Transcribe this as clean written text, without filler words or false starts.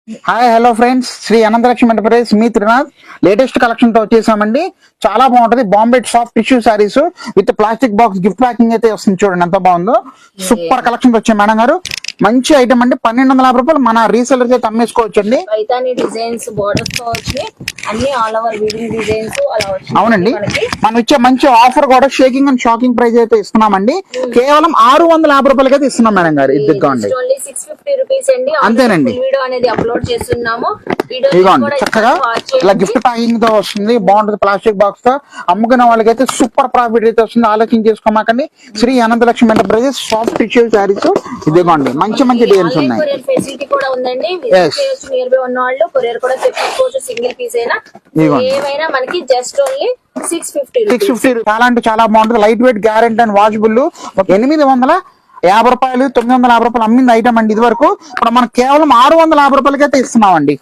Hi hello friends, Sri Anantalakshmi enterprise మీ Trinath latest collection తో వచ్చేసామండి. చాలా బాగుంటది. Bombay soft tissue sarees with plastic box gift packing అయితే వస్తుంది. చూడండి ఎంత బాగుందో. సూపర్ కలెక్షన్ వచ్చాయి మేడం గారు. మంచి ఐటమ్ అండి. 1250 మన రీసెలర్స్ అయితే అమ్మేసుకోవచ్చు అండి. డిజైన్స్ బోర్డర్స్ తో వచ్చి అన్ని ఆల్ ఓవర్ వీవింగ్ డిజైన్స్ అలా వచ్చి. అవునండి, మనం ఇచ్చే మంచి ఆఫర్ కూడా షేకింగ్ అండ్ షాకింగ్ ప్రైస్ అయితే ఇస్తున్నామండి. కేవలం 650 రూపాయలకి అయితే ఇస్తున్నాం మేడం గారు. ఇది ఇదిగోండి, 650 రూపీస్ అండి. అంతేనండి. వీడియో అనేది అప్లోడ్ చేస్తున్నాము. ఇదిగోండి చక్కగా ఇలా గిఫ్ట్ ప్యాకింగ్ తో వస్తుంది. బాగుంటుంది. ప్లాస్టిక్ బాక్స్ తో అమ్ముకునే వాళ్ళకి అయితే సూపర్ ప్రాఫిట్ అయితే వస్తుంది. ఆలోచన చేసుకోమాకండి. Sri Anantalakshmi enterprises soft tissue sarees ఇదిగోండి. మంచి మంచి డిజైన్స్ ఉన్నాయి. కొరియర్ ఫెసిలిటీ కూడా ఉందండి. నియర్ బై ఉన్న వాళ్ళు కొరియర్ కూడా తెప్పించుకోవచ్చు. సింగిల్ పీస్ అయినా ఏమైనా మనకి జస్ట్ ఓన్లీ 650. చాలా అంటే చాలా బాగుంటుంది. Light weight, guarantee and washable. 850 రూపాయలు 950 రూపాయలు అమ్మింది ఐటమ్ అండి ఇది వరకు. ఇప్పుడు మనం కేవలం 650 రూపాయలకి అయితే ఇస్తున్నామండి.